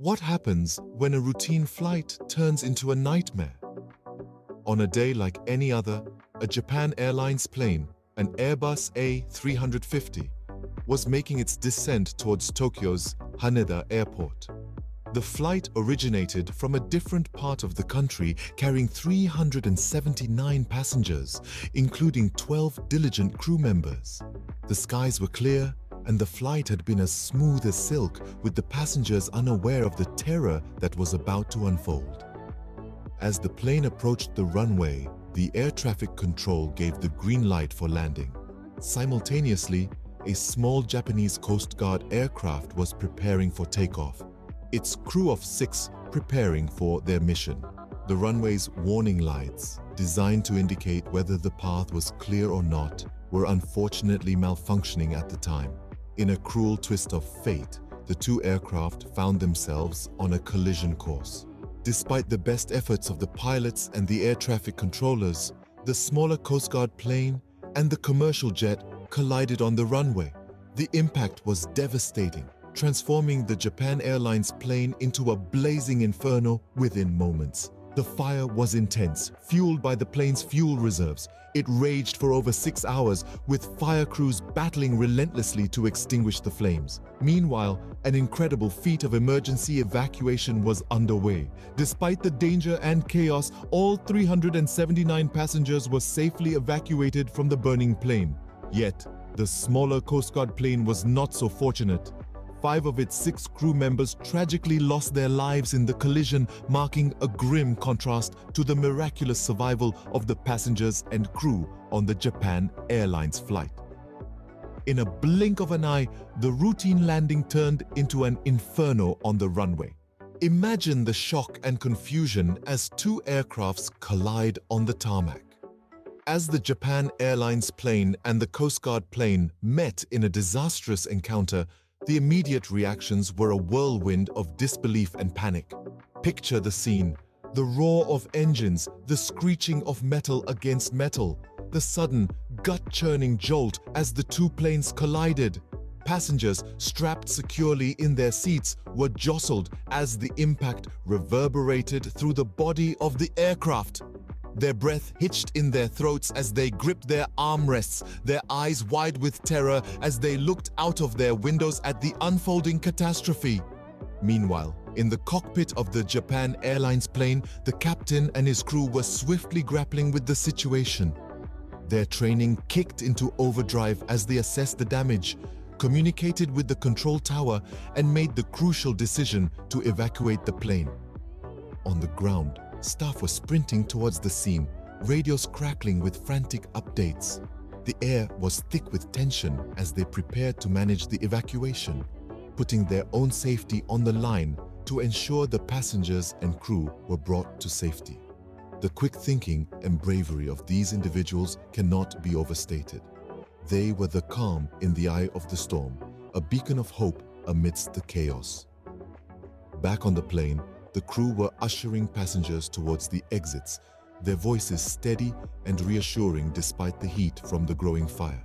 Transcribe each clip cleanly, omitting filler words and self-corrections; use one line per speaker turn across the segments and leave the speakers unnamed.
What happens when a routine flight turns into a nightmare? On a day like any other, a Japan Airlines plane, an Airbus A350, was making its descent towards Tokyo's Haneda airport. The flight originated from a different part of the country, carrying 379 passengers, including 12 diligent crew members. The skies were clear, and the flight had been as smooth as silk, with the passengers unaware of the terror that was about to unfold. As the plane approached the runway, the air traffic control gave the green light for landing. Simultaneously, a small Japanese Coast Guard aircraft was preparing for takeoff, its crew of 6 preparing for their mission. The runway's warning lights, designed to indicate whether the path was clear or not, were unfortunately malfunctioning at the time. In a cruel twist of fate, the 2 aircraft found themselves on a collision course. Despite the best efforts of the pilots and the air traffic controllers, the smaller Coast Guard plane and the commercial jet collided on the runway. The impact was devastating, transforming the Japan Airlines plane into a blazing inferno within moments. The fire was intense, fueled by the plane's fuel reserves. It raged for over 6 hours, with fire crews battling relentlessly to extinguish the flames. Meanwhile, an incredible feat of emergency evacuation was underway. Despite the danger and chaos, all 379 passengers were safely evacuated from the burning plane. Yet, the smaller Coast Guard plane was not so fortunate. 5 of its 6 crew members tragically lost their lives in the collision, marking a grim contrast to the miraculous survival of the passengers and crew on the Japan Airlines flight. In a blink of an eye, the routine landing turned into an inferno on the runway. Imagine the shock and confusion as 2 aircrafts collide on the tarmac. As the Japan Airlines plane and the Coast Guard plane met in a disastrous encounter, the immediate reactions were a whirlwind of disbelief and panic. Picture the scene: the roar of engines, the screeching of metal against metal, the sudden, gut-churning jolt as the 2 planes collided. Passengers, strapped securely in their seats, were jostled as the impact reverberated through the body of the aircraft. Their breath hitched in their throats as they gripped their armrests, their eyes wide with terror as they looked out of their windows at the unfolding catastrophe. Meanwhile, in the cockpit of the Japan Airlines plane, the captain and his crew were swiftly grappling with the situation. Their training kicked into overdrive as they assessed the damage, communicated with the control tower, and made the crucial decision to evacuate the plane. On the ground, staff were sprinting towards the scene, radios crackling with frantic updates. The air was thick with tension as they prepared to manage the evacuation, putting their own safety on the line to ensure the passengers and crew were brought to safety. The quick thinking and bravery of these individuals cannot be overstated. They were the calm in the eye of the storm, a beacon of hope amidst the chaos. Back on the plane, the crew were ushering passengers towards the exits, their voices steady and reassuring despite the heat from the growing fire.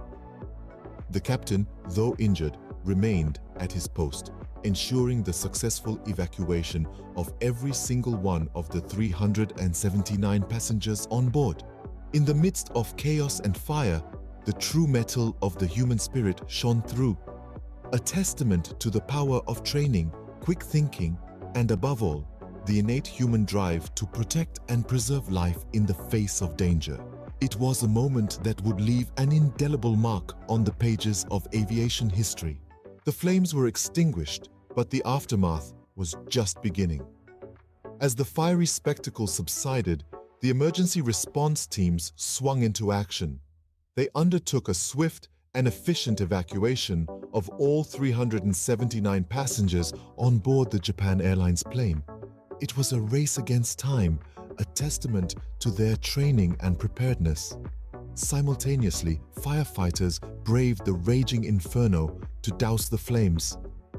The captain, though injured, remained at his post, ensuring the successful evacuation of every single one of the 379 passengers on board. In the midst of chaos and fire, the true metal of the human spirit shone through, a testament to the power of training, quick thinking, and above all, the innate human drive to protect and preserve life in the face of danger. It was a moment that would leave an indelible mark on the pages of aviation history. The flames were extinguished, but the aftermath was just beginning. As the fiery spectacle subsided, the emergency response teams swung into action. They undertook a swift and efficient evacuation of all 379 passengers on board the Japan Airlines plane. It was a race against time, a testament to their training and preparedness. Simultaneously, firefighters braved the raging inferno to douse the flames.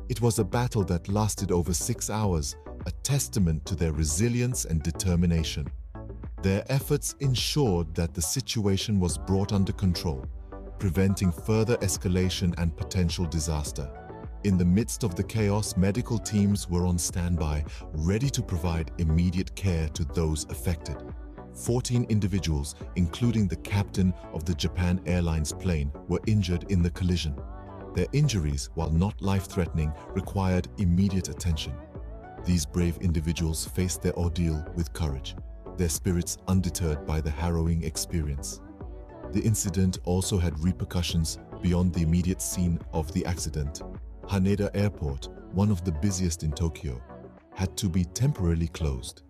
It was a battle that lasted over 6 hours, a testament to their resilience and determination. Their efforts ensured that the situation was brought under control, preventing further escalation and potential disaster. In the midst of the chaos, medical teams were on standby, ready to provide immediate care to those affected. 14 individuals, including the captain of the Japan Airlines plane, were injured in the collision. Their injuries, while not life-threatening, required immediate attention. These brave individuals faced their ordeal with courage, their spirits undeterred by the harrowing experience. The incident also had repercussions beyond the immediate scene of the accident. Haneda Airport, one of the busiest in Tokyo, had to be temporarily closed.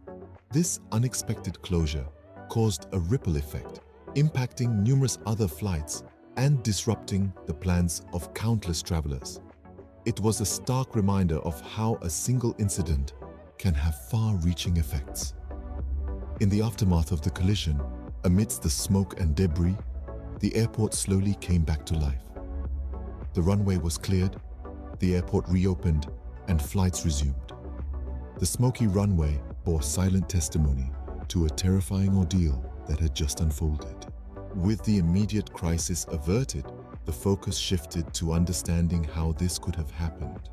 This unexpected closure caused a ripple effect, impacting numerous other flights and disrupting the plans of countless travelers. It was a stark reminder of how a single incident can have far-reaching effects. In the aftermath of the collision, amidst the smoke and debris, the airport slowly came back to life. The runway was cleared, the airport reopened, and flights resumed. The smoky runway bore silent testimony to a terrifying ordeal that had just unfolded. With the immediate crisis averted, the focus shifted to understanding how this could have happened.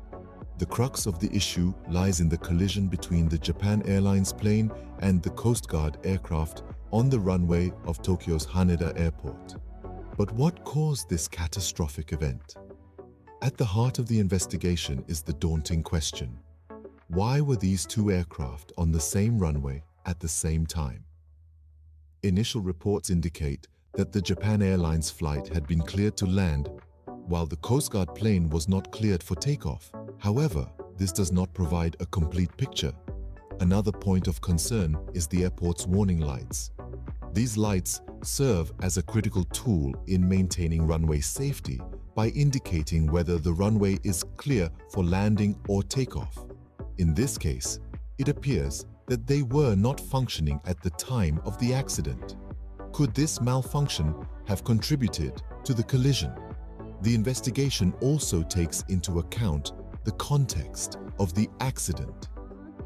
The crux of the issue lies in the collision between the Japan Airlines plane and the Coast Guard aircraft on the runway of Tokyo's Haneda Airport. But what caused this catastrophic event? At the heart of the investigation is the daunting question: why were these two aircraft on the same runway at the same time? Initial reports indicate that the Japan Airlines flight had been cleared to land, while the Coast Guard plane was not cleared for takeoff. However, this does not provide a complete picture. Another point of concern is the airport's warning lights. These lights serve as a critical tool in maintaining runway safety by indicating whether the runway is clear for landing or takeoff. In this case, it appears that they were not functioning at the time of the accident. Could this malfunction have contributed to the collision? The investigation also takes into account the context of the accident.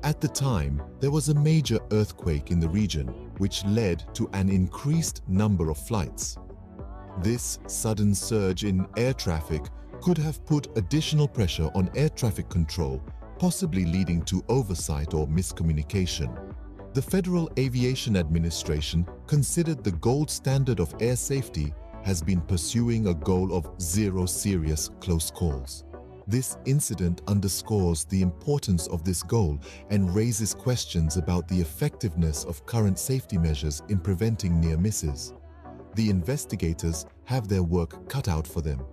At the time, there was a major earthquake in the region, which led to an increased number of flights. This sudden surge in air traffic could have put additional pressure on air traffic control, possibly leading to oversight or miscommunication. The Federal Aviation Administration considered the gold standard of air safety has been pursuing a goal of zero serious close calls. This incident underscores the importance of this goal and raises questions about the effectiveness of current safety measures in preventing near misses. The investigators have their work cut out for them.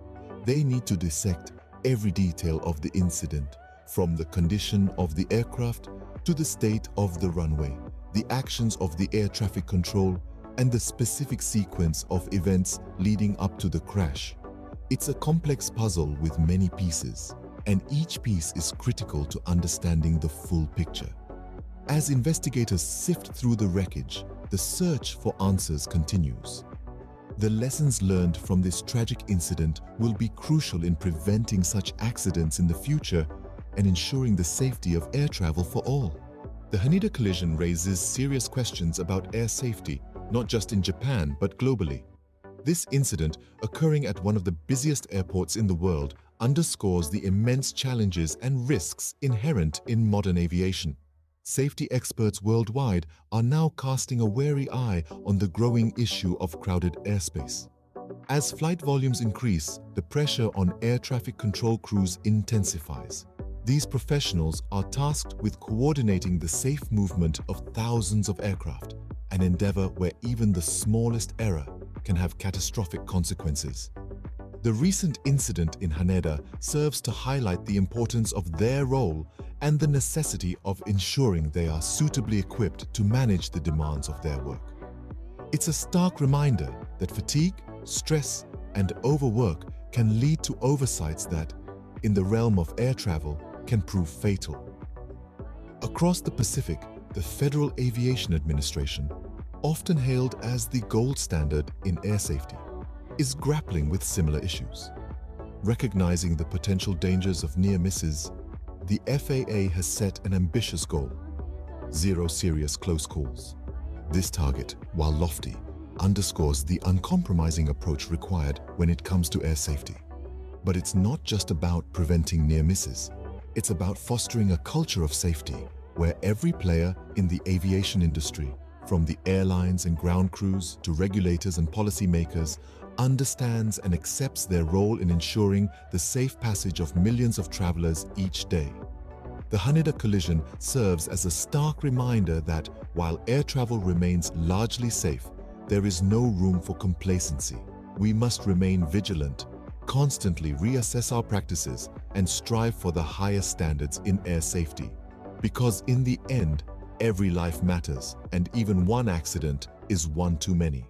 They need to dissect every detail of the incident, from the condition of the aircraft to the state of the runway, the actions of the air traffic control, and the specific sequence of events leading up to the crash. It's a complex puzzle with many pieces, and each piece is critical to understanding the full picture. As investigators sift through the wreckage, the search for answers continues. The lessons learned from this tragic incident will be crucial in preventing such accidents in the future and ensuring the safety of air travel for all. The Haneda collision raises serious questions about air safety, not just in Japan but globally. This incident, occurring at one of the busiest airports in the world, underscores the immense challenges and risks inherent in modern aviation. Safety experts worldwide are now casting a wary eye on the growing issue of crowded airspace. As flight volumes increase, the pressure on air traffic control crews intensifies. These professionals are tasked with coordinating the safe movement of thousands of aircraft, an endeavor where even the smallest error can have catastrophic consequences. The recent incident in Haneda serves to highlight the importance of their role and the necessity of ensuring they are suitably equipped to manage the demands of their work. It's a stark reminder that fatigue, stress, and overwork can lead to oversights that, in the realm of air travel, can prove fatal. Across the Pacific, the Federal Aviation Administration, often hailed as the gold standard in air safety, is grappling with similar issues. Recognizing the potential dangers of near misses, the FAA has set an ambitious goal: zero serious close calls. This target, while lofty, underscores the uncompromising approach required when it comes to air safety. But it's not just about preventing near misses. It's about fostering a culture of safety where every player in the aviation industry, from the airlines and ground crews to regulators and policymakers, understands and accepts their role in ensuring the safe passage of millions of travelers each day. The Haneda collision serves as a stark reminder that while air travel remains largely safe, there is no room for complacency. We must remain vigilant, constantly reassess our practices, and strive for the highest standards in air safety. Because in the end, every life matters, and even one accident is one too many.